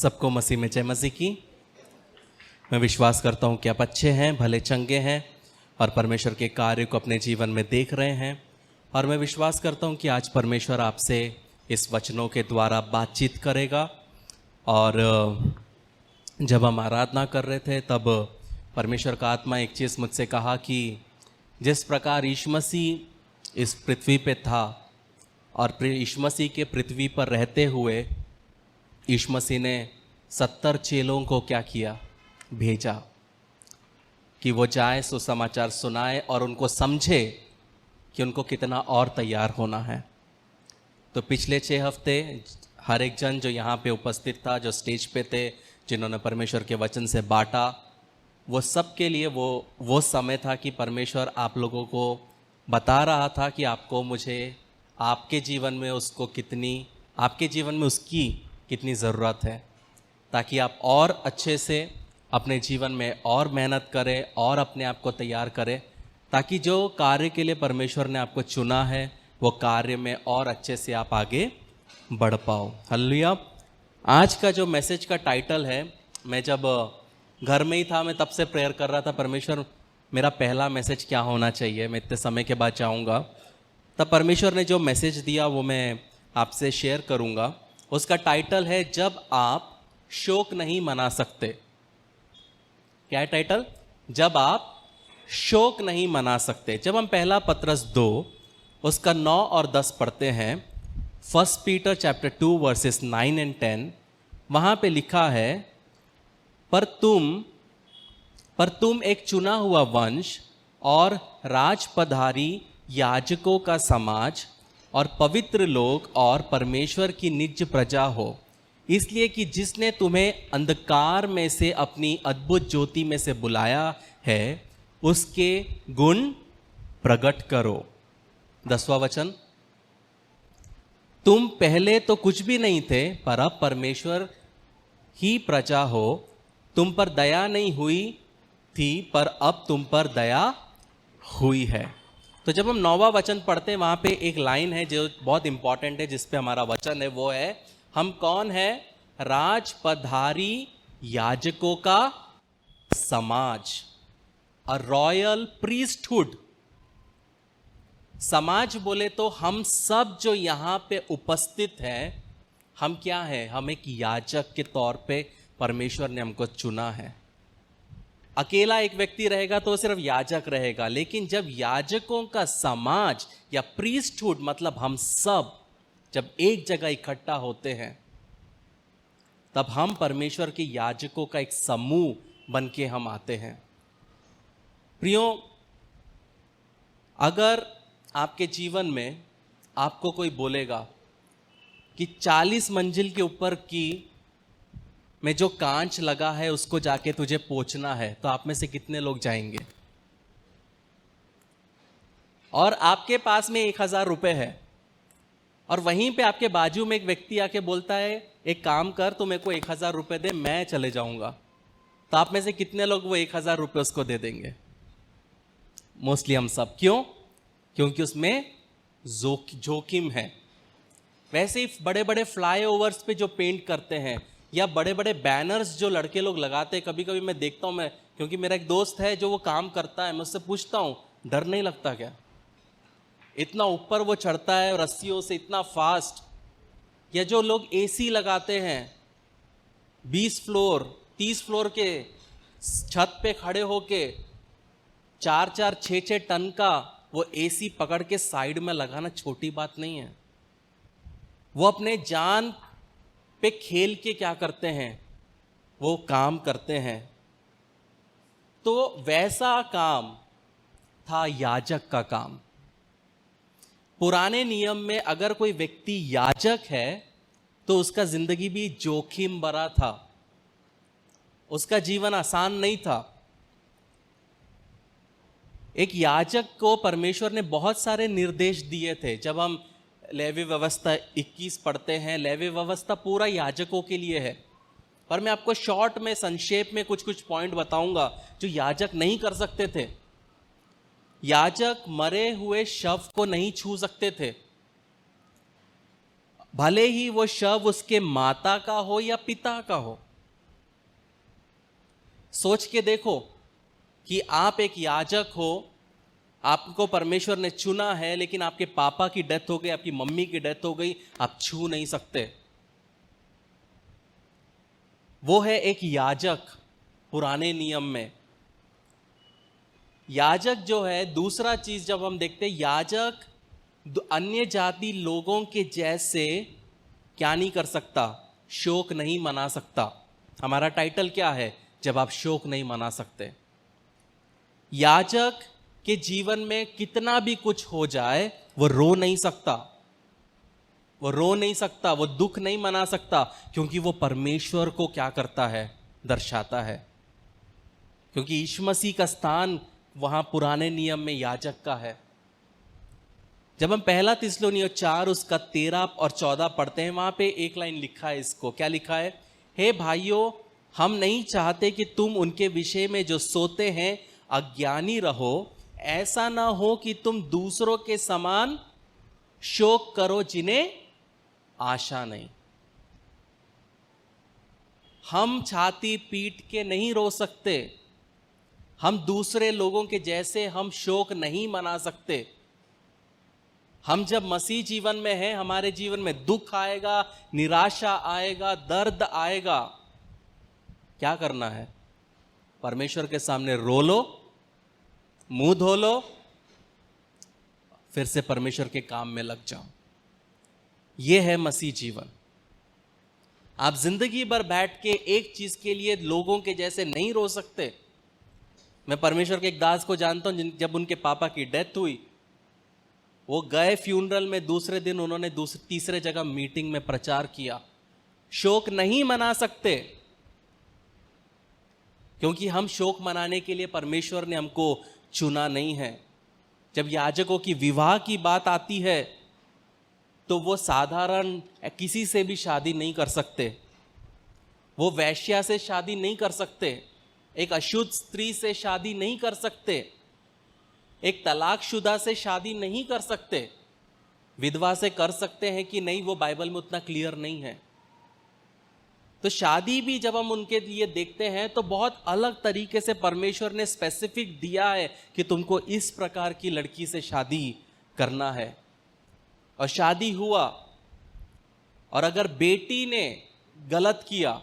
सबको मसीह में जय मसीह की। मैं विश्वास करता हूँ कि आप अच्छे हैं, भले चंगे हैं और परमेश्वर के कार्य को अपने जीवन में देख रहे हैं। और मैं विश्वास करता हूँ कि आज परमेश्वर आपसे इस वचनों के द्वारा बातचीत करेगा। और जब हम आराधना कर रहे थे तब परमेश्वर का आत्मा एक चीज़ मुझसे कहा कि जिस प्रकार यीशु मसीह इस पृथ्वी पे था और यीशु मसीह के पृथ्वी पर रहते हुए यीशु मसीह ने 70 चेलों को क्या किया, भेजा कि वो जाए सुसमाचार सुनाए और उनको समझे कि उनको कितना और तैयार होना है। तो पिछले 6 हफ्ते हर एक जन जो यहाँ पे उपस्थित था, जो स्टेज पे थे, जिन्होंने परमेश्वर के वचन से बांटा, वो सब के लिए वो समय था कि परमेश्वर आप लोगों को बता रहा था कि आपको मुझे आपके जीवन में उसको आपके जीवन में उसकी कितनी ज़रूरत है, ताकि आप और अच्छे से अपने जीवन में और मेहनत करें और अपने आप को तैयार करें, ताकि जो कार्य के लिए परमेश्वर ने आपको चुना है वो कार्य में और अच्छे से आप आगे बढ़ पाओ। हालेलुया। आज का जो मैसेज का टाइटल है, मैं जब घर में ही था मैं तब से प्रेयर कर रहा था, परमेश्वर मेरा पहला मैसेज क्या होना चाहिए, मैं इतने समय के बाद जाऊंगा। तब परमेश्वर ने जो मैसेज दिया वो मैं आपसे शेयर करूंगा। उसका टाइटल है जब आप शोक नहीं मना सकते। क्या है टाइटल? जब आप शोक नहीं मना सकते। जब हम पहला पत्रस 2 उसका 9 और 10 पढ़ते हैं, 1 पीटर चैप्टर 2 वर्सेस 9 एंड 10, वहाँ पे लिखा है, पर तुम एक चुना हुआ वंश और राजपधारी याजकों का समाज और पवित्र लोग और परमेश्वर की निज प्रजा हो, इसलिए कि जिसने तुम्हें अंधकार में से अपनी अद्भुत ज्योति में से बुलाया है उसके गुण प्रकट करो। 10वां वचन, तुम पहले तो कुछ भी नहीं थे पर अब परमेश्वर ही प्रजा हो, तुम पर दया नहीं हुई थी पर अब तुम पर दया हुई है। तो जब हम 9वां वचन पढ़ते हैं वहां पे एक लाइन है जो बहुत इंपॉर्टेंट है, जिस पे हमारा वचन है, वो है हम कौन है? राजपधारी याजकों का समाज, अ रॉयल प्रीस्टहुड। समाज बोले तो हम सब जो यहाँ पे उपस्थित हैं, हम क्या है? हम एक याजक के तौर पे परमेश्वर ने हमको चुना है। अकेला एक व्यक्ति रहेगा तो सिर्फ याजक रहेगा, लेकिन जब याजकों का समाज या प्रीस्टहुड, मतलब हम सब जब एक जगह इकट्ठा होते हैं, तब हम परमेश्वर के याजकों का एक समूह बन के हम आते हैं। प्रियो, अगर आपके जीवन में आपको कोई बोलेगा कि 40 मंजिल के ऊपर की में जो कांच लगा है उसको जाके तुझे पोंछना है, तो आप में से कितने लोग जाएंगे? और आपके पास में 1000 रुपए है और वहीं पे आपके बाजू में एक व्यक्ति आके बोलता है एक काम कर, तू मेरे को 1000 रुपए दे, मैं चले जाऊंगा, तो आप में से कितने लोग वो 1000 रुपए उसको दे देंगे? मोस्टली हम सब। क्यों? क्योंकि उसमें जोखिम है। वैसे ही बड़े बड़े फ्लाईओवर्स पे जो पेंट करते हैं या बड़े बड़े बैनर्स जो लड़के लोग लगाते हैं, कभी कभी मैं देखता हूँ, मैं क्योंकि मेरा एक दोस्त है जो वो काम करता है, मैं उससे पूछता हूँ डर नहीं लगता क्या? इतना ऊपर वो चढ़ता है रस्सियों से, इतना फास्ट। या जो लोग एसी लगाते हैं 20 फ्लोर 30 फ्लोर के छत पे खड़े होके 4-4 6-6 टन का वो एसी पकड़ के साइड में लगाना छोटी बात नहीं है। वो अपने जान पे खेल के क्या करते हैं? वो काम करते हैं। तो वैसा काम था याजक का काम। पुराने नियम में अगर कोई व्यक्ति याजक है तो उसका जिंदगी भी जोखिम भरा था, उसका जीवन आसान नहीं था। एक याजक को परमेश्वर ने बहुत सारे निर्देश दिए थे। जब हम लेवी व्यवस्था 21 पढ़ते हैं, लेवी व्यवस्था पूरा याजकों के लिए है, पर मैं आपको शॉर्ट में, संक्षेप में कुछ पॉइंट बताऊंगा जो याजक नहीं कर सकते थे। याजक मरे हुए शव को नहीं छू सकते थे। भले ही वो शव उसके माता का हो या पिता का हो। सोच के देखो कि आप एक याजक हो, आपको परमेश्वर ने चुना है, लेकिन आपके पापा की डेथ हो गई, आपकी मम्मी की डेथ हो गई, आप छू नहीं सकते। वो है एक याजक पुराने नियम में। याजक जो है, दूसरा चीज जब हम देखते हैं, याजक अन्य जाति लोगों के जैसे क्या नहीं कर सकता, शोक नहीं मना सकता। हमारा टाइटल क्या है जब आप शोक नहीं मना सकते? याजक के जीवन में कितना भी कुछ हो जाए वो रो नहीं सकता, वो रो नहीं सकता, वो दुख नहीं मना सकता, क्योंकि वो परमेश्वर को क्या करता है, दर्शाता है। क्योंकि यीशु मसीह का स्थान वहां पुराने नियम में याजक का है। जब हम पहला थिस्सलुनीय 4 उसका 13 और 14 पढ़ते हैं, वहां पे एक लाइन लिखा है, इसको क्या लिखा है? हे भाइयों, हम नहीं चाहते कि तुम उनके विषय में जो सोते हैं अज्ञानी रहो। ऐसा ना हो कि तुम दूसरों के समान शोक करो जिन्हें आशा नहीं। हम छाती पीट के नहीं रो सकते, हम दूसरे लोगों के जैसे हम शोक नहीं मना सकते। हम जब मसीह जीवन में हैं, हमारे जीवन में दुख आएगा, निराशा आएगा, दर्द आएगा। क्या करना है? परमेश्वर के सामने रो लो, मुंह धो लो, फिर से परमेश्वर के काम में लग जाओ। यह है मसीह जीवन। आप जिंदगी भर बैठ के एक चीज के लिए लोगों के जैसे नहीं रो सकते। मैं परमेश्वर के एक दास को जानता हूं, जब उनके पापा की डेथ हुई, वो गए फ्यूनरल में, दूसरे दिन उन्होंने तीसरे जगह मीटिंग में प्रचार किया। शोक नहीं मना सकते, क्योंकि हम शोक मनाने के लिए परमेश्वर ने हमको चुना नहीं है। जब याजकों की विवाह की बात आती है, तो वो साधारण किसी से भी शादी नहीं कर सकते, वो वैश्या से शादी नहीं कर सकते, एक अशुद्ध स्त्री से शादी नहीं कर सकते, एक तलाकशुदा से शादी नहीं कर सकते। विधवा से कर सकते हैं कि नहीं, वो बाइबल में उतना क्लियर नहीं है। तो शादी भी जब हम उनके लिए देखते हैं, तो बहुत अलग तरीके से परमेश्वर ने स्पेसिफिक दिया है कि तुमको इस प्रकार की लड़की से शादी करना है। और शादी हुआ, और अगर बेटी ने गलत किया,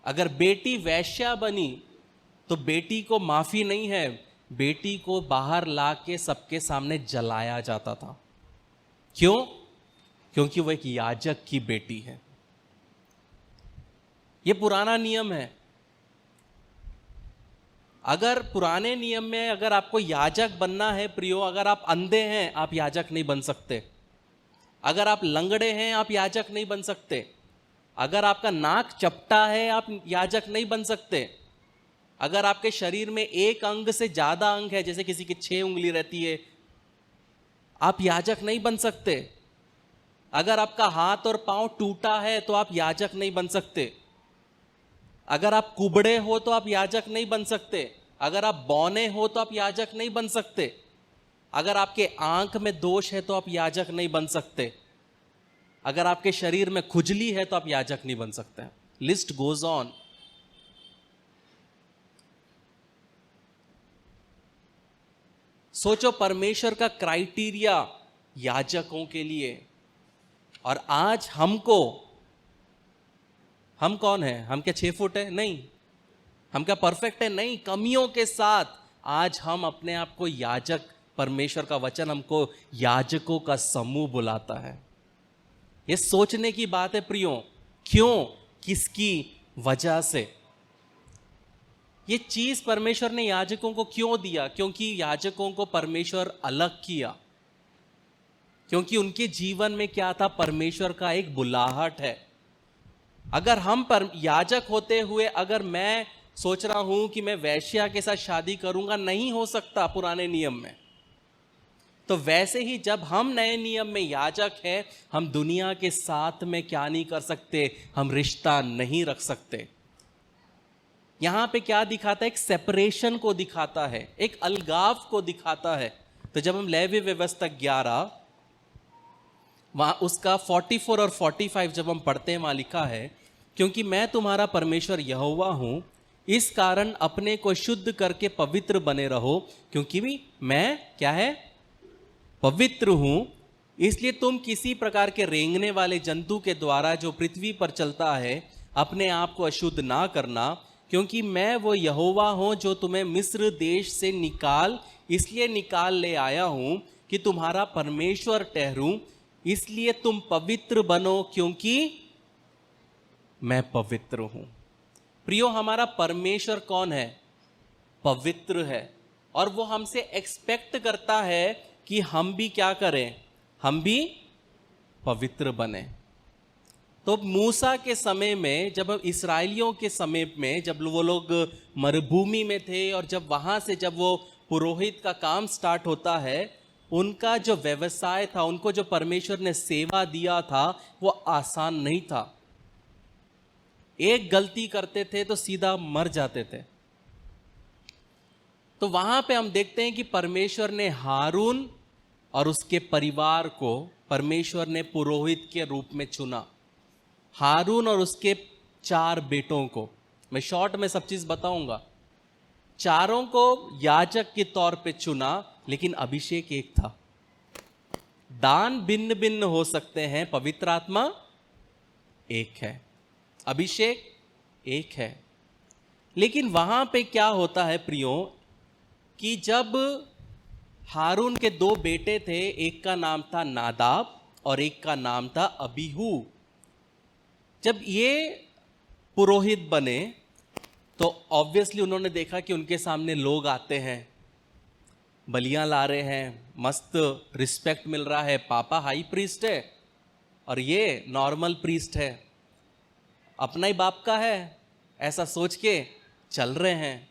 अगर बेटी वैश्या बनी, तो बेटी को माफी नहीं है, बेटी को बाहर ला के सबके सामने जलाया जाता था। क्यों? क्योंकि वो एक याजक की बेटी है। ये पुराना नियम है। अगर पुराने नियम में अगर आपको याजक बनना है प्रियो, अगर आप अंधे हैं आप याजक नहीं बन सकते, अगर आप लंगड़े हैं आप याजक नहीं बन सकते, अगर आपका नाक चपटा है आप याजक नहीं बन सकते, अगर आपके शरीर में एक अंग से ज्यादा अंग है, जैसे किसी की 6 उंगली रहती है, आप याजक नहीं बन सकते। अगर आपका हाथ और पांव टूटा है तो आप याजक नहीं बन सकते। अगर आप कुबड़े हो तो आप याजक नहीं बन सकते। अगर आप बौने हो तो आप याजक नहीं बन सकते। अगर आपके आंख में दोष है तो आप याजक नहीं बन सकते। अगर आपके शरीर में खुजली है तो आप याजक नहीं बन सकते। List goes on. सोचो परमेश्वर का क्राइटेरिया याजकों के लिए, और आज हमको, हम कौन है? हम क्या 6 फुट है? नहीं। हम क्या परफेक्ट है? नहीं। कमियों के साथ आज हम अपने आप को याजक, परमेश्वर का वचन हमको याजकों का समूह बुलाता है। ये सोचने की बात है प्रियो। क्यों? किसकी वजह से? ये चीज परमेश्वर ने याजकों को क्यों दिया? क्योंकि याजकों को परमेश्वर अलग किया, क्योंकि उनके जीवन में क्या था? परमेश्वर का एक बुलाहट है। अगर हम याजक होते हुए अगर मैं सोच रहा हूं कि मैं वैश्या के साथ शादी करूंगा, नहीं हो सकता पुराने नियम में। तो वैसे ही जब हम नए नियम में याजक हैं, हम दुनिया के साथ में क्या नहीं कर सकते? हम रिश्ता नहीं रख सकते। यहां पे क्या दिखाता है? एक सेपरेशन को दिखाता है, एक अलगाव को दिखाता है। तो जब हम लेवी व्यवस्था 11 वहाँ उसका 44 और 45 जब हम पढ़ते हैं, वहाँ लिखा है, क्योंकि मैं तुम्हारा परमेश्वर यहोवा हूँ, इस कारण अपने को शुद्ध करके पवित्र बने रहो, क्योंकि भी मैं क्या है, पवित्र हूँ। इसलिए तुम किसी प्रकार के रेंगने वाले जंतु के द्वारा जो पृथ्वी पर चलता है अपने आप को अशुद्ध ना करना, क्योंकि मैं वो यहोवा हूँ जो तुम्हें मिस्र देश से इसलिए निकाल ले आया हूँ कि तुम्हारा परमेश्वर ठहरूं। इसलिए तुम पवित्र बनो, क्योंकि मैं पवित्र हूं। प्रियो, हमारा परमेश्वर कौन है? पवित्र है। और वो हमसे एक्सपेक्ट करता है कि हम भी क्या करें, हम भी पवित्र बने। तो मूसा के समय में, जब इस्राएलियों के समय में, जब वो लोग मरुभूमि में थे और जब वहां से जब वो पुरोहित का काम स्टार्ट होता है, उनका जो व्यवसाय था, उनको जो परमेश्वर ने सेवा दिया था, वो आसान नहीं था। एक गलती करते थे तो सीधा मर जाते थे। तो वहां पे हम देखते हैं कि परमेश्वर ने हारून और उसके परिवार को परमेश्वर ने पुरोहित के रूप में चुना। हारून और उसके 4 बेटों को, मैं शॉर्ट में सब चीज बताऊंगा, चारों को याजक के तौर पे चुना, लेकिन अभिषेक एक था। दान भिन्न भिन्न हो सकते हैं, पवित्र आत्मा एक है, अभिषेक एक है। लेकिन वहां पे क्या होता है प्रियो, कि जब हारून के 2 बेटे थे, एक का नाम था नादाब और एक का नाम था अबीहू, जब ये पुरोहित बने तो ऑब्वियसली उन्होंने देखा कि उनके सामने लोग आते हैं, बलियां ला रहे हैं, मस्त रिस्पेक्ट मिल रहा है, पापा हाई प्रीस्ट है और ये नॉर्मल प्रीस्ट है, अपना ही बाप का है, ऐसा सोच के चल रहे हैं।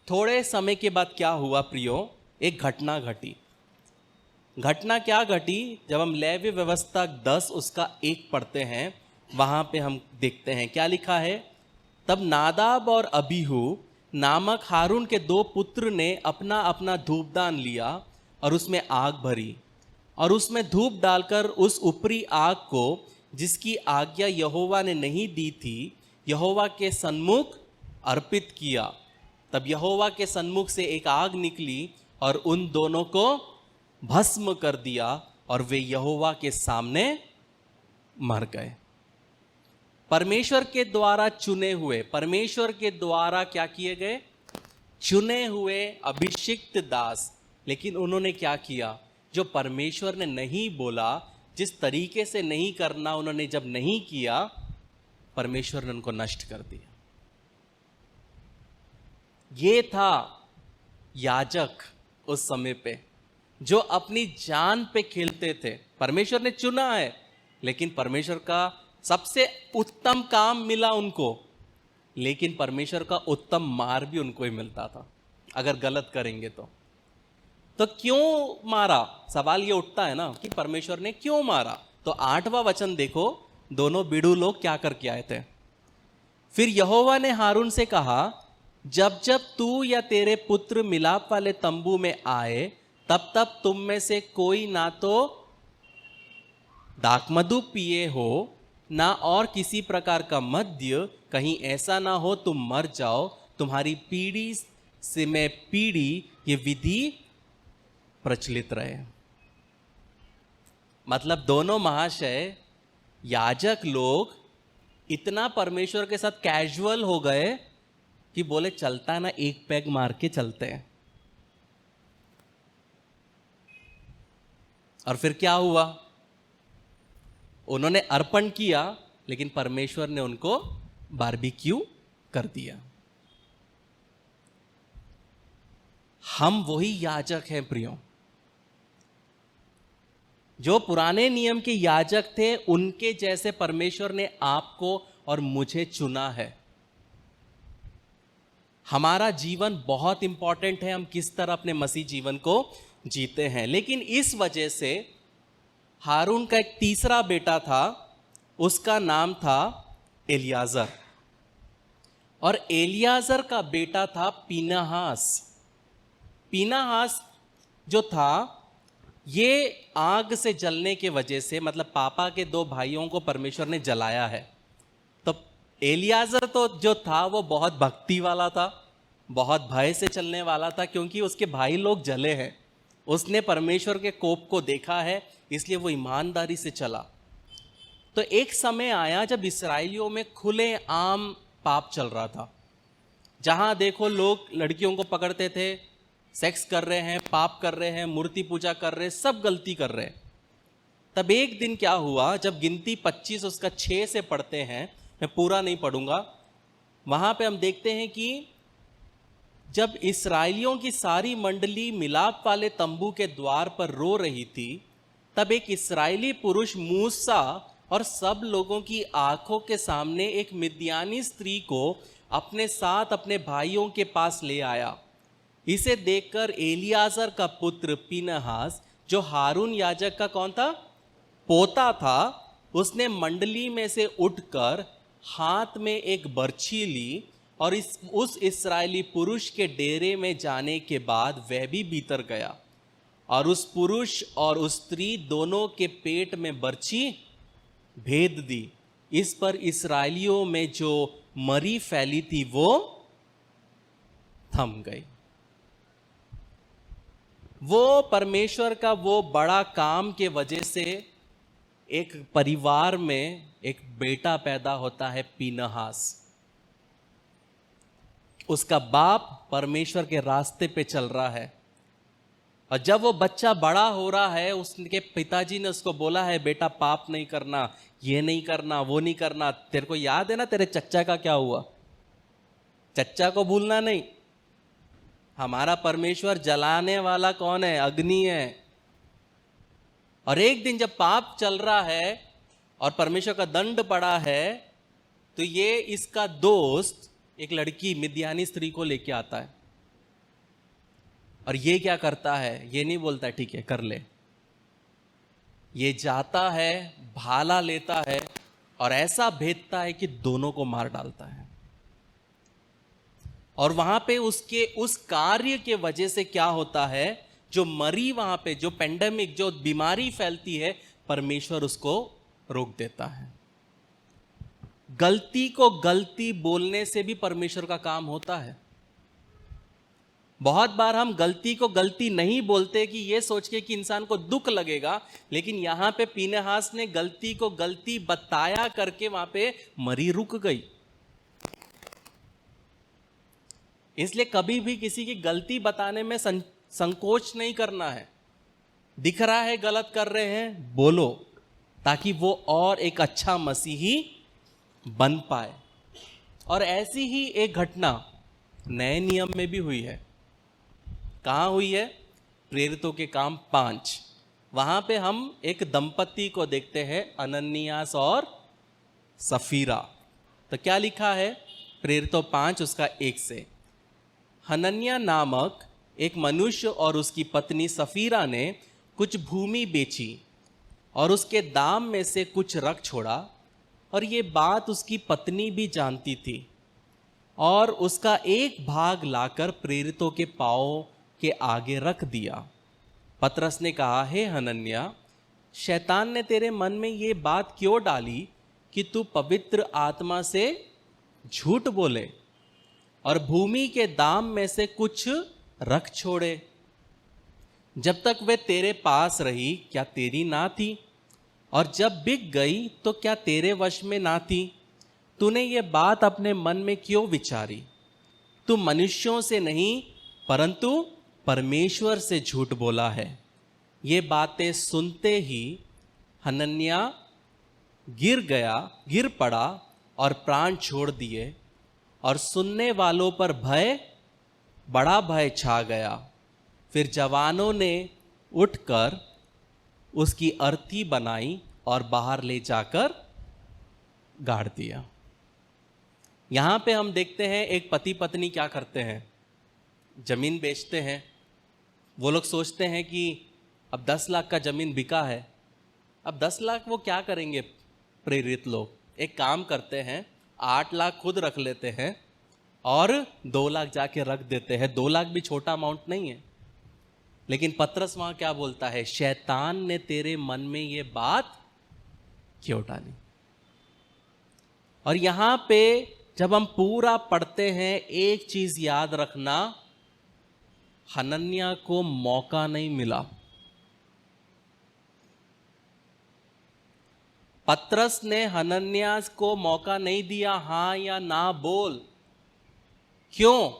थोड़े समय के बाद क्या हुआ प्रियो, एक घटना घटी। घटना क्या घटी? जब हम लेवी व्यवस्था 10 उसका 1 पढ़ते हैं, वहां पे हम देखते हैं क्या लिखा है। तब नादाब और अबीहू नामक हारून के 2 पुत्र ने अपना अपना धूपदान लिया और उसमें आग भरी और उसमें धूप डालकर उस ऊपरी आग को, जिसकी आज्ञा यहोवा ने नहीं दी थी, यहोवा के सन्मुख अर्पित किया। तब यहोवा के सन्मुख से एक आग निकली और उन दोनों को भस्म कर दिया और वे यहोवा के सामने मर गए। परमेश्वर के द्वारा चुने हुए, परमेश्वर के द्वारा क्या किए गए? चुने हुए अभिषिक्त दास। लेकिन उन्होंने क्या किया? जो परमेश्वर ने नहीं बोला, जिस तरीके से नहीं करना उन्होंने जब नहीं किया, परमेश्वर ने उनको नष्ट कर दिया। ये था याजक उस समय पे, जो अपनी जान पे खेलते थे। परमेश्वर ने चुना है, लेकिन परमेश्वर का सबसे उत्तम काम मिला उनको, लेकिन परमेश्वर का उत्तम मार भी उनको ही मिलता था अगर गलत करेंगे तो क्यों मारा? सवाल ये उठता है ना कि परमेश्वर ने क्यों मारा। तो 8वां वचन देखो, दोनों बिड़ू लोग क्या करके आए थे। फिर यहोवा ने हारून से कहा, जब जब तू या तेरे पुत्र मिलाप वाले तंबू में आए, तब तब तुम में से कोई ना तो दाखमधु पिए हो, ना और किसी प्रकार का मद्य, कहीं ऐसा ना हो तुम मर जाओ। तुम्हारी पीढ़ी से में पीढ़ी ये विधि प्रचलित रहे। मतलब दोनों महाशय याजक लोग इतना परमेश्वर के साथ कैजुअल हो गए कि बोले चलता है ना, एक पैग मार के चलते हैं। और फिर क्या हुआ? उन्होंने अर्पण किया, लेकिन परमेश्वर ने उनको बारबेक्यू कर दिया। हम वही याजक हैं प्रियो, जो पुराने नियम के याजक थे, उनके जैसे परमेश्वर ने आपको और मुझे चुना है। हमारा जीवन बहुत इंपॉर्टेंट है, हम किस तरह अपने मसीह जीवन को जीते हैं। लेकिन इस वजह से हारून का एक तीसरा बेटा था, उसका नाम था एलियाजर, और एलियाजर का बेटा था पीनहास। पीनहास जो था ये आग से जलने के वजह से, मतलब पापा के दो भाइयों को परमेश्वर ने जलाया है। तो एलियाजर तो जो था वो बहुत भक्ति वाला था, बहुत भय से चलने वाला था, क्योंकि उसके भाई लोग जले हैं। उसने परमेश्वर के कोप को देखा है, इसलिए वो ईमानदारी से चला। तो एक समय आया जब इस्राएलियों में खुले आम पाप चल रहा था। जहां देखो लोग लड़कियों को पकड़ते थे, सेक्स कर रहे हैं, पाप कर रहे हैं, मूर्ति पूजा कर रहे हैं, सब गलती कर रहे हैं। तब एक दिन क्या हुआ, जब गिनती 25 उसका 6 से पढ़ते हैं, मैं पूरा नहीं पढ़ूंगा, वहां पे हम देखते हैं कि जब इस्राएलियों की सारी मंडली मिलाप वाले तंबू के द्वार पर रो रही थी, तब एक इस्राएली पुरुष मूसा और सब लोगों की आंखों के सामने एक मिद्यानी स्त्री को अपने साथ अपने भाइयों के पास ले आया। इसे देखकर एलियाजर का पुत्र पीनहास, जो हारून याजक का कौन था, पोता था, उसने मंडली में से उठकर हाथ में एक बर्छी ली और उस इस्राएली पुरुष के डेरे में जाने के बाद वह भी भीतर गया और उस पुरुष और उस स्त्री दोनों के पेट में बर्छी भेद दी। इस पर इस्राएलियों में जो मरी फैली थी वो थम गई। वो परमेश्वर का वो बड़ा काम के वजह से एक परिवार में एक बेटा पैदा होता है, पीनहास। उसका बाप परमेश्वर के रास्ते पे चल रहा है, और जब वो बच्चा बड़ा हो रहा है, उसके पिताजी ने उसको बोला है, बेटा पाप नहीं करना, ये नहीं करना, वो नहीं करना। तेरे को याद है ना तेरे चच्चा का क्या हुआ? चच्चा को भूलना नहीं। हमारा परमेश्वर जलाने वाला कौन है? अग्नि है। और एक दिन जब पाप चल रहा है और परमेश्वर का दंड पड़ा है, तो ये इसका दोस्त एक लड़की मिद्यानी स्त्री को लेके आता है। और ये क्या करता है? ये नहीं बोलता ठीक है कर ले, ये जाता है, भाला लेता है और ऐसा भेदता है कि दोनों को मार डालता है। और वहां पे उसके उस कार्य के वजह से क्या होता है, जो मरी वहां पे, जो पेंडेमिक, जो बीमारी फैलती है, परमेश्वर उसको रोक देता है। गलती को गलती बोलने से भी परमेश्वर का काम होता है। बहुत बार हम गलती को गलती नहीं बोलते कि ये सोच के कि इंसान को दुख लगेगा, लेकिन यहां पे पीनहास ने गलती को गलती बताया करके वहां पे मरी रुक गई। इसलिए कभी भी किसी की गलती बताने में संकोच नहीं करना है। दिख रहा है गलत कर रहे हैं, बोलो, ताकि वो और एक अच्छा मसीही बन पाए। और ऐसी ही एक घटना नए नियम में भी हुई है। कहाँ हुई है? प्रेरितों के काम 5। वहां पे हम एक दंपति को देखते हैं, अनन्यास और सफीरा। तो क्या लिखा है प्रेरितों 5 उसका 1 से? हनन्या नामक एक मनुष्य और उसकी पत्नी सफीरा ने कुछ भूमि बेची और उसके दाम में से कुछ रख छोड़ा, और ये बात उसकी पत्नी भी जानती थी, और उसका एक भाग लाकर प्रेरितों के पांवों के आगे रख दिया। पतरस ने कहा, हे हनन्या, शैतान ने तेरे मन में ये बात क्यों डाली कि तू पवित्र आत्मा से झूठ बोले और भूमि के दाम में से कुछ रख छोड़े? जब तक वे तेरे पास रही क्या तेरी ना थी? और जब बिक गई तो क्या तेरे वश में ना थी? तूने ये बात अपने मन में क्यों विचारी? तू मनुष्यों से नहीं परंतु परमेश्वर से झूठ बोला है। ये बातें सुनते ही हनन्या गिर पड़ा और प्राण छोड़ दिए, और सुनने वालों पर बड़ा भय छा गया। फिर जवानों ने उठकर उसकी अर्थी बनाई और बाहर ले जाकर गाड़ दिया। यहां पे हम देखते हैं एक पति पत्नी क्या करते हैं, जमीन बेचते हैं। वो लोग सोचते हैं कि अब 10 लाख का जमीन बिका है, अब 10 लाख वो क्या करेंगे? प्रेरित लोग एक काम करते हैं, 8 लाख खुद रख लेते हैं और 2 लाख जाके रख देते हैं। 2 लाख भी छोटा अमाउंट नहीं है, लेकिन पतरस वहां क्या बोलता है, शैतान ने तेरे मन में ये बात क्यों डाली। और यहां पे जब हम पूरा पढ़ते हैं, एक चीज याद रखना, हनन्याह को मौका नहीं मिला। पतरस ने हनन्याह को मौका नहीं दिया हां या ना बोल। क्यों?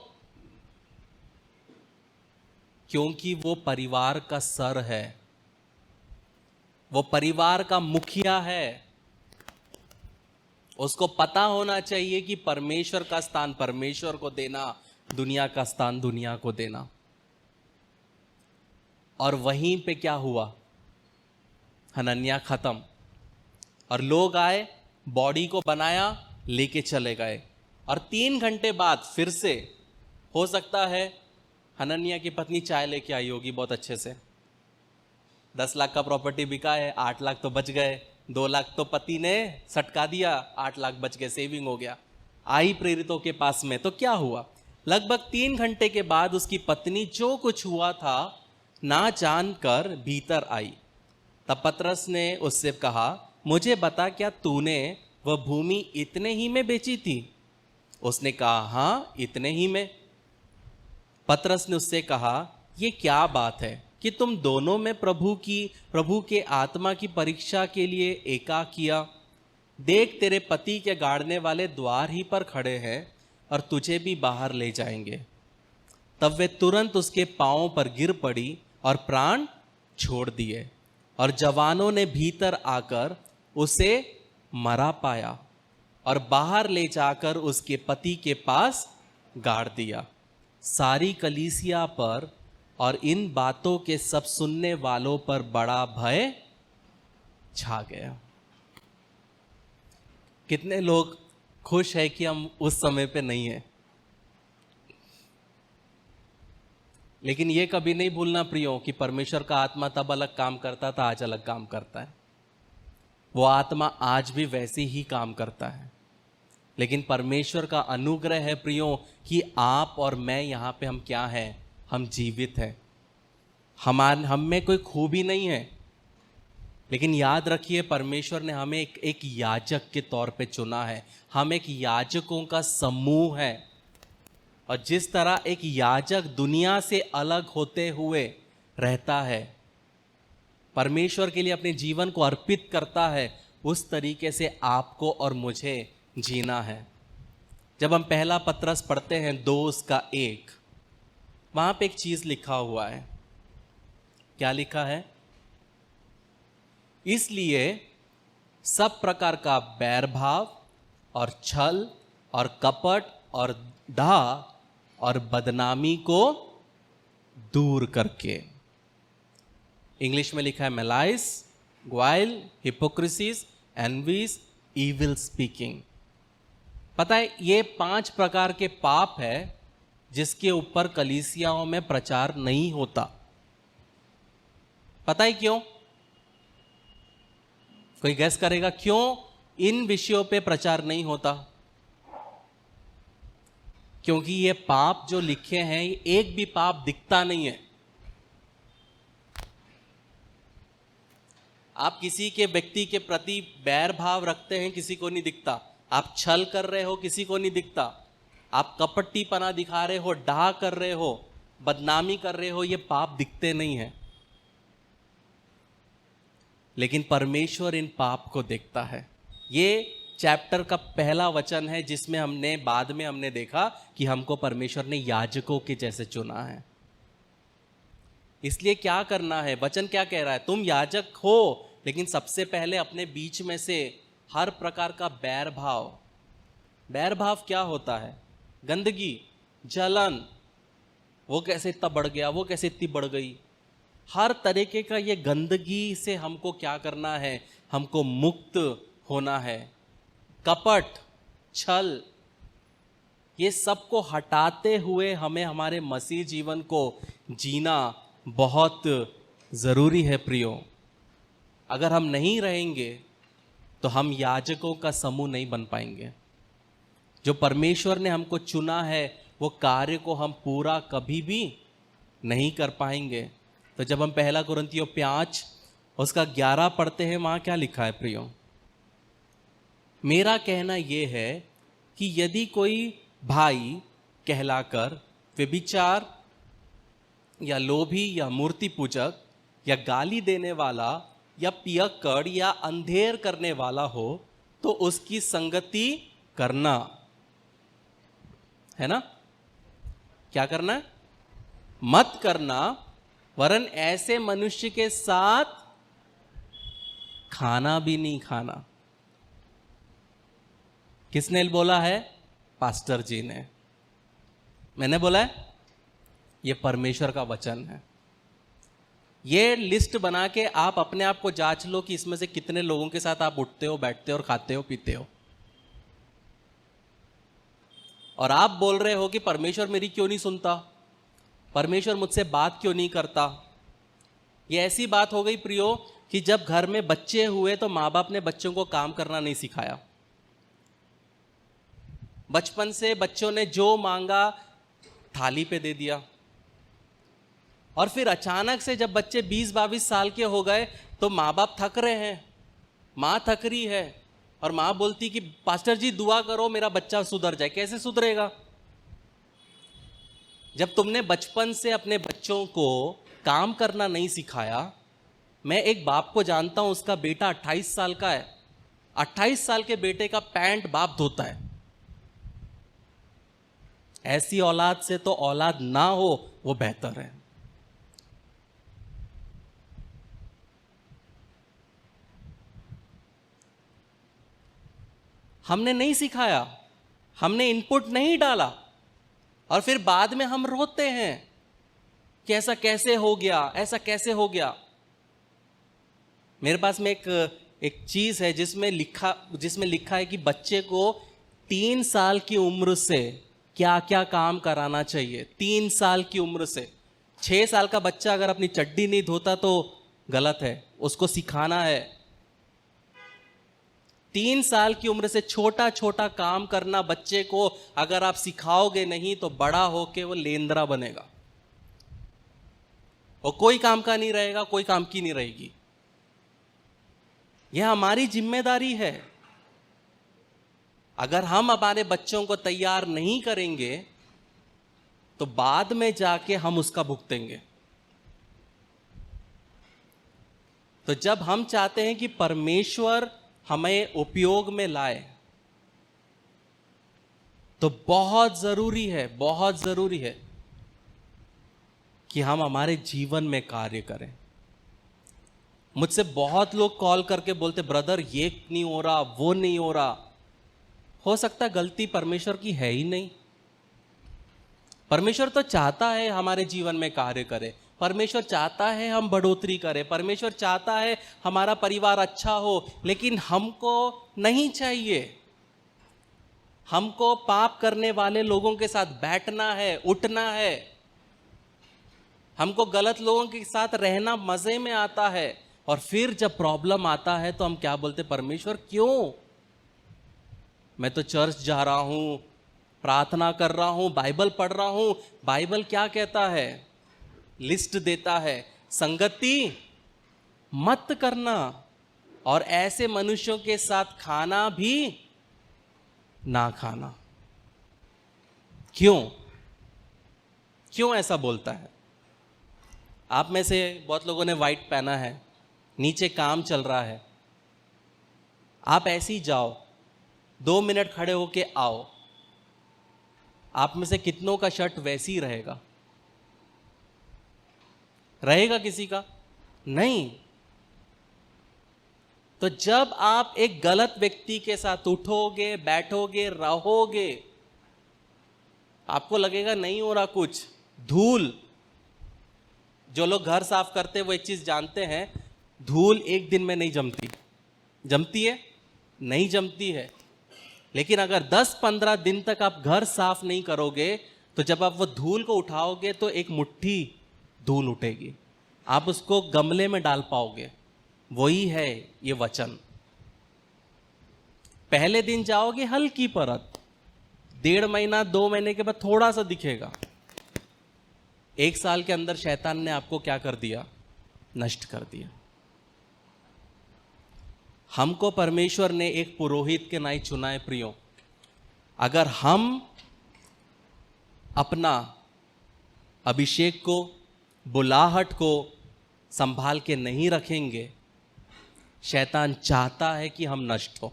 क्योंकि वो परिवार का सर है, वो परिवार का मुखिया है। उसको पता होना चाहिए कि परमेश्वर का स्थान परमेश्वर को देना, दुनिया का स्थान दुनिया को देना। और वहीं पे क्या हुआ, हनन्याह खत्म, और लोग आए, बॉडी को बनाया, लेके चले गए। और 3 घंटे बाद फिर से, हो सकता है हनन्याह की पत्नी चाय लेके आई होगी बहुत अच्छे से, 10 लाख का प्रॉपर्टी बिका है, 8 लाख तो बच गए, 2 लाख तो पति ने सटका दिया, 8 लाख बच गए, सेविंग हो गया। आई प्रेरितों के पास में, तो क्या हुआ, लगभग 3 घंटे के बाद उसकी पत्नी जो कुछ हुआ था ना जानकर भीतर आई। तब पतरस ने उससे कहा, मुझे बता, क्या तूने वह भूमि इतने ही में बेची थी? उसने कहा, हाँ, इतने ही में। पतरस ने उससे कहा, ये क्या बात है कि तुम दोनों में प्रभु के आत्मा की परीक्षा के लिए एका किया? देख, तेरे पति के गाड़ने वाले द्वार ही पर खड़े हैं और तुझे भी बाहर ले जाएंगे। तब वे तुरंत उसके पांवों पर गिर पड़ी और प्राण छोड़ दिए। और जवानों ने भीतर आकर उसे मरा पाया और बाहर ले जाकर उसके पति के पास गाड़ दिया। सारी कलीसिया पर और इन बातों के सब सुनने वालों पर बड़ा भय छा गया। कितने लोग खुश है कि हम उस समय पे नहीं है। लेकिन ये कभी नहीं भूलना प्रियो कि परमेश्वर का आत्मा तब अलग काम करता था, आज अलग काम करता है। वो आत्मा आज भी वैसे ही काम करता है। लेकिन परमेश्वर का अनुग्रह है प्रियो कि आप और मैं यहाँ पे हम क्या हैं, हम जीवित हैं। हम में कोई खूबी नहीं है, लेकिन याद रखिए परमेश्वर ने हमें एक याजक के तौर पे चुना है। हम एक याजकों का समूह है। और जिस तरह एक याजक दुनिया से अलग होते हुए रहता है, परमेश्वर के लिए अपने जीवन को अर्पित करता है, उस तरीके से आपको और मुझे जीना है। जब हम पहला पत्रस पढ़ते हैं 2:1, वहां पे एक चीज लिखा हुआ है। क्या लिखा है? इसलिए सब प्रकार का बैरभाव और छल और कपट और डाह और बदनामी को दूर करके, इंग्लिश में लिखा है मेलाइस, ग्वाइल, हिपोक्रेसीज, एनवीज, इविल स्पीकिंग। पता है ये 5 प्रकार के पाप है जिसके ऊपर कलीसियाओं में प्रचार नहीं होता। पता है क्यों? कोई गैस करेगा क्यों इन विषयों पे प्रचार नहीं होता? क्योंकि ये पाप जो लिखे हैं, एक भी पाप दिखता नहीं है। आप किसी के व्यक्ति के प्रति बैर भाव रखते हैं, किसी को नहीं दिखता। आप छल कर रहे हो, किसी को नहीं दिखता। आप कपटीपना दिखा रहे हो, डाह कर रहे हो, बदनामी कर रहे हो, ये पाप दिखते नहीं है। लेकिन परमेश्वर इन पाप को देखता है। ये चैप्टर का पहला वचन है जिसमें बाद में हमने देखा कि हमको परमेश्वर ने याजकों के जैसे चुना है। इसलिए क्या करना है? वचन क्या कह रहा है? तुम याजक हो, लेकिन सबसे पहले अपने बीच में से हर प्रकार का बैर भाव क्या होता है? गंदगी, जलन, वो कैसे इतना बढ़ गया, वो कैसे इतनी बढ़ गई, हर तरीके का ये गंदगी से हमको क्या करना है? हमको मुक्त होना है। कपट, छल, ये सबको हटाते हुए हमें हमारे मसीह जीवन को जीना बहुत ज़रूरी है प्रियो। अगर हम नहीं रहेंगे तो हम याजकों का समूह नहीं बन पाएंगे। जो परमेश्वर ने हमको चुना है वो कार्य को हम पूरा कभी भी नहीं कर पाएंगे। तो जब हम पहला कुरिन्थियों 5 उसका 11 पढ़ते हैं, वहां क्या लिखा है प्रियो? मेरा कहना यह है कि यदि कोई भाई कहलाकर व्यभिचार या लोभी या मूर्ति पूजक या गाली देने वाला या पियक्कड़ या अंधेर करने वाला हो तो उसकी संगति करना है ना। क्या करना है? मत करना, वरन ऐसे मनुष्य के साथ खाना भी नहीं खाना। किसने बोला है? पास्टर जी ने। मैंने बोला है? ये परमेश्वर का वचन है। ये लिस्ट बना के आप अपने आप को जांच लो कि इसमें से कितने लोगों के साथ आप उठते हो, बैठते हो और खाते हो, पीते हो। और आप बोल रहे हो कि परमेश्वर मेरी क्यों नहीं सुनता, परमेश्वर मुझसे बात क्यों नहीं करता। ये ऐसी बात हो गई प्रियो कि जब घर में बच्चे हुए तो माँ बाप ने बच्चों को काम करना नहीं सिखाया। बचपन से बच्चों ने जो मांगा थाली पे दे दिया, और फिर अचानक से जब बच्चे 20-22 साल के हो गए तो माँ बाप थक रहे हैं, माँ थक रही है, और माँ बोलती कि पास्टर जी दुआ करो मेरा बच्चा सुधर जाए। कैसे सुधरेगा? जब तुमने बचपन से अपने बच्चों को काम करना नहीं सिखाया। मैं एक बाप को जानता हूं, उसका बेटा 28 साल का है। 28 साल के बेटे का पैंट बाप धोता है। ऐसी औलाद से तो औलाद ना हो वो बेहतर है। हमने नहीं सिखाया, हमने इनपुट नहीं डाला, और फिर बाद में हम रोते हैं कि ऐसा कैसे हो गया, ऐसा कैसे हो गया। मेरे पास में एक चीज है जिसमें लिखा है कि बच्चे को 3 साल की उम्र से क्या क्या काम कराना चाहिए। 3 साल की उम्र से। 6 साल का बच्चा अगर अपनी चड्डी नहीं धोता तो गलत है, उसको सिखाना है। 3 साल की उम्र से छोटा छोटा काम करना बच्चे को अगर आप सिखाओगे नहीं तो बड़ा होके वो लेंदरा बनेगा, वो कोई काम का नहीं रहेगा, कोई काम की नहीं रहेगी। यह हमारी जिम्मेदारी है। अगर हम हमारे बच्चों को तैयार नहीं करेंगे तो बाद में जाके हम उसका भुगतेंगे। तो जब हम चाहते हैं कि परमेश्वर हमें उपयोग में लाए तो बहुत जरूरी है कि हम हमारे जीवन में कार्य करें। मुझसे बहुत लोग कॉल करके बोलते ब्रदर ये नहीं हो रहा, वो नहीं हो रहा। हो सकता है गलती परमेश्वर की है ही नहीं। परमेश्वर तो चाहता है हमारे जीवन में कार्य करे, परमेश्वर चाहता है हम बढ़ोतरी करें, परमेश्वर चाहता है हमारा परिवार अच्छा हो, लेकिन हमको नहीं चाहिए। हमको पाप करने वाले लोगों के साथ बैठना है, उठना है। हमको गलत लोगों के साथ रहना मजे में आता है, और फिर जब प्रॉब्लम आता है तो हम क्या बोलते? परमेश्वर क्यों? मैं तो चर्च जा रहा हूं, प्रार्थना कर रहा हूं, बाइबल पढ़ रहा हूं। बाइबल क्या कहता है? लिस्ट देता है, संगति मत करना और ऐसे मनुष्यों के साथ खाना भी ना खाना। क्यों ऐसा बोलता है? आप में से बहुत लोगों ने व्हाइट पहना है, नीचे काम चल रहा है, आप ऐसे ही जाओ, 2 मिनट खड़े होके आओ, आप में से कितनों का शर्ट वैसे ही रहेगा? रहेगा किसी का? नहीं। तो जब आप एक गलत व्यक्ति के साथ उठोगे, बैठोगे, रहोगे, आपको लगेगा नहीं हो रहा कुछ। धूल, जो लोग घर साफ करते हैं वो एक चीज जानते हैं, धूल एक दिन में नहीं जमती। जमती है? नहीं जमती है। लेकिन अगर 10-15 दिन तक आप घर साफ नहीं करोगे तो जब आप वो धूल को उठाओगे तो एक मुट्ठी धूल उठेगी, आप उसको गमले में डाल पाओगे। वही है ये वचन। पहले दिन जाओगे हल्की परत, 1.5 महीना 2 महीने के बाद थोड़ा सा दिखेगा, 1 साल के अंदर शैतान ने आपको क्या कर दिया? नष्ट कर दिया। हमको परमेश्वर ने एक पुरोहित के नाई चुना है प्रियो। अगर हम अपना अभिषेक को, बुलाहट को संभाल के नहीं रखेंगे, शैतान चाहता है कि हम नष्ट हो।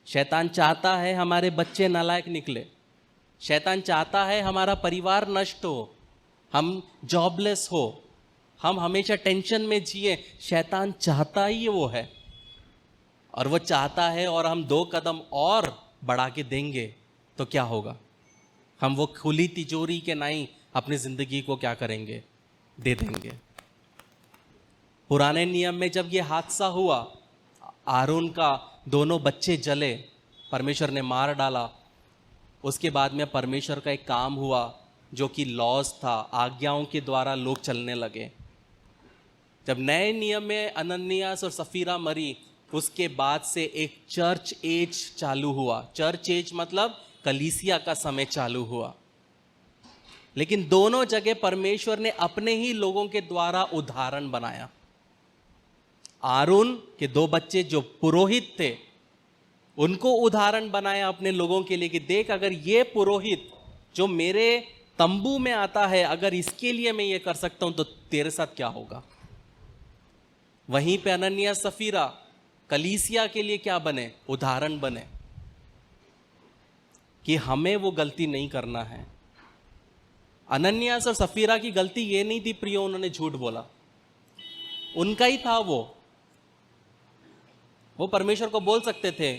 शैतान चाहता है हमारे बच्चे नालायक निकले। शैतान चाहता है हमारा परिवार नष्ट हो, हम जॉबलेस हो, हम हमेशा टेंशन में जिए। शैतान चाहता ही वो है, और वो चाहता है और हम 2 कदम और बढ़ा के देंगे तो क्या होगा? हम वो खुली तिजोरी के नाई अपनी जिंदगी को क्या करेंगे? दे देंगे। पुराने नियम में जब ये हादसा हुआ, आरोन का दोनों बच्चे जले, परमेश्वर ने मार डाला। उसके बाद में परमेश्वर का एक काम हुआ जो कि लॉज था, आज्ञाओं के द्वारा लोग चलने लगे। जब नए नियम में अनन्यास और सफीरा मरी, उसके बाद से एक चर्च एज चालू हुआ। चर्च एज मतलब कलीसिया का समय चालू हुआ। लेकिन दोनों जगह परमेश्वर ने अपने ही लोगों के द्वारा उदाहरण बनाया। आरोन के 2 बच्चे जो पुरोहित थे, उनको उदाहरण बनाया अपने लोगों के लिए कि देख, अगर ये पुरोहित जो मेरे तंबू में आता है, अगर इसके लिए मैं ये कर सकता हूं तो तेरे साथ क्या होगा? वहीं पे अनन्यास सफीरा कलीसिया के लिए क्या बने? उदाहरण बने कि हमें वो गलती नहीं करना है। अनन्यास और सफीरा की गलती ये नहीं थी प्रियो, उन्होंने झूठ बोला, उनका ही था वो परमेश्वर को बोल सकते थे,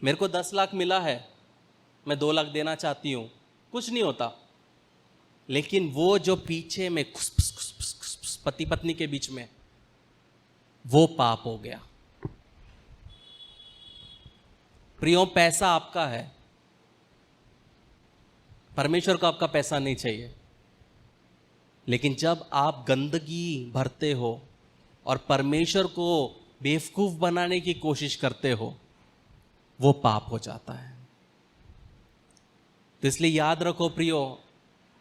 मेरे को 10 लाख मिला है, मैं 2 लाख देना चाहती हूं, कुछ नहीं होता। लेकिन वो जो पीछे में पति पत्नी के बीच में, वो पाप हो गया। प्रियो, पैसा आपका है, परमेश्वर को आपका पैसा नहीं चाहिए। लेकिन जब आप गंदगी भरते हो और परमेश्वर को बेवकूफ बनाने की कोशिश करते हो, वो पाप हो जाता है। तो इसलिए याद रखो प्रियो,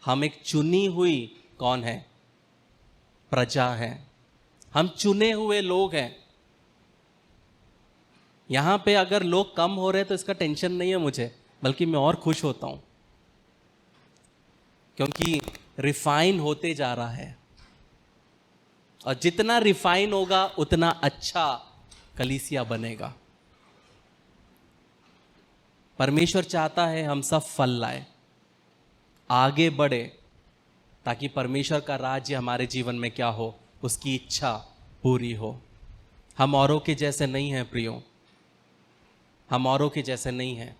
हम एक चुनी हुई कौन है? प्रजा है। हम चुने हुए लोग हैं। यहां पे अगर लोग कम हो रहे तो इसका टेंशन नहीं है मुझे, बल्कि मैं और खुश होता हूं, क्योंकि रिफाइन होते जा रहा है। और जितना रिफाइन होगा उतना अच्छा कलीसिया बनेगा। परमेश्वर चाहता है हम सब फल लाए, आगे बढ़े, ताकि परमेश्वर का राज्य हमारे जीवन में क्या हो? उसकी इच्छा पूरी हो। हम औरों के जैसे नहीं हैं प्रियो, हम औरों के जैसे नहीं हैं।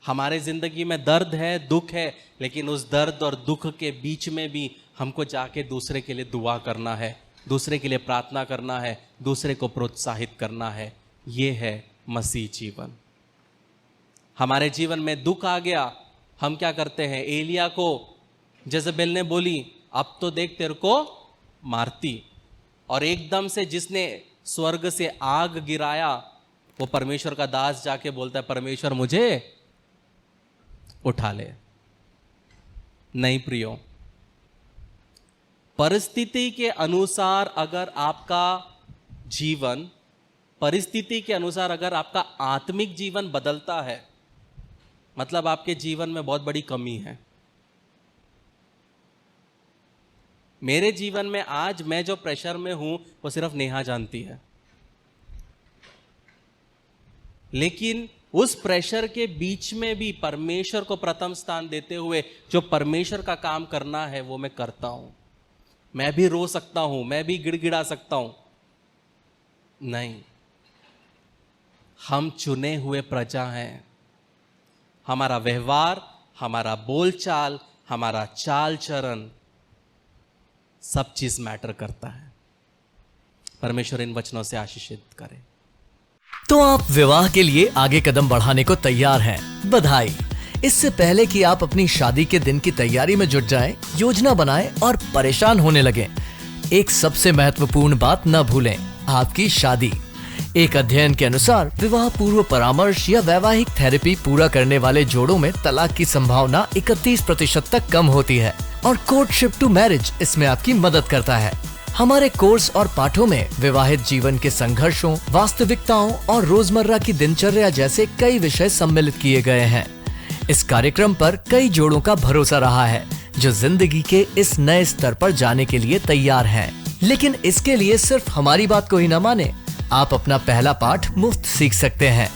हमारे जिंदगी में दर्द है, दुख है, लेकिन उस दर्द और दुख के बीच में भी हमको जाके दूसरे के लिए दुआ करना है, दूसरे के लिए प्रार्थना करना है, दूसरे को प्रोत्साहित करना है। ये है मसीह जीवन। हमारे जीवन में दुख आ गया, हम क्या करते हैं? एलिया को जज़ेबेल ने बोली, अब तो देख तेरे को मारती, और एकदम से जिसने स्वर्ग से आग गिराया, वो परमेश्वर का दास जाके बोलता है, परमेश्वर मुझे उठा ले। नहीं प्रियो, परिस्थिति के अनुसार अगर आपका जीवन, परिस्थिति के अनुसार अगर आपका आत्मिक जीवन बदलता है, मतलब आपके जीवन में बहुत बड़ी कमी है। मेरे जीवन में आज मैं जो प्रेशर में हूं वो सिर्फ नेहा जानती है, लेकिन उस प्रेशर के बीच में भी परमेश्वर को प्रथम स्थान देते हुए जो परमेश्वर का काम करना है वो मैं करता हूं। मैं भी रो सकता हूं, मैं भी गिड़गिड़ा सकता हूं। नहीं, हम चुने हुए प्रजा हैं। हमारा व्यवहार, हमारा बोलचाल, हमारा चाल चरण, सब चीज मैटर करता है। परमेश्वर इन वचनों से आशीषित करे। तो आप विवाह के लिए आगे कदम बढ़ाने को तैयार हैं। बधाई। इससे पहले कि आप अपनी शादी के दिन की तैयारी में जुट जाएं, योजना बनाएं और परेशान होने लगें, एक सबसे महत्वपूर्ण बात न भूलें, आपकी शादी। एक अध्ययन के अनुसार विवाह पूर्व परामर्श या वैवाहिक थेरेपी पूरा करने वाले जोड़ों में तलाक की संभावना 31% तक कम होती है और कोर्टशिप टू मैरिज इसमें आपकी मदद करता है। हमारे कोर्स और पाठों में विवाहित जीवन के संघर्षों, वास्तविकताओं और रोजमर्रा की दिनचर्या जैसे कई विषय सम्मिलित किए गए हैं। इस कार्यक्रम पर कई जोड़ों का भरोसा रहा है जो जिंदगी के इस नए स्तर पर जाने के लिए तैयार हैं। लेकिन इसके लिए सिर्फ हमारी बात को ही न माने, आप अपना पहला पाठ मुफ्त सीख सकते हैं।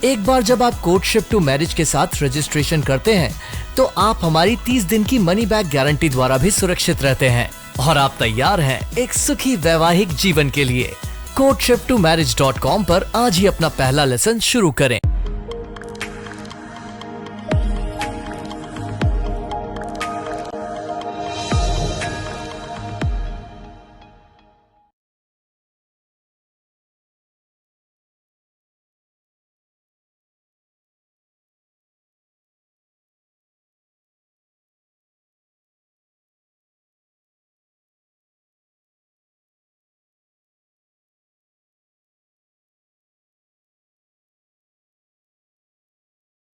एक बार जब आप कोर्टशिप टू मैरिज के साथ रजिस्ट्रेशन करते हैं तो आप हमारी 30 दिन की मनी बैक गारंटी द्वारा भी सुरक्षित रहते हैं और आप तैयार हैं एक सुखी वैवाहिक जीवन के लिए। courtship2marriage.com पर आज ही अपना पहला लेसन शुरू करें।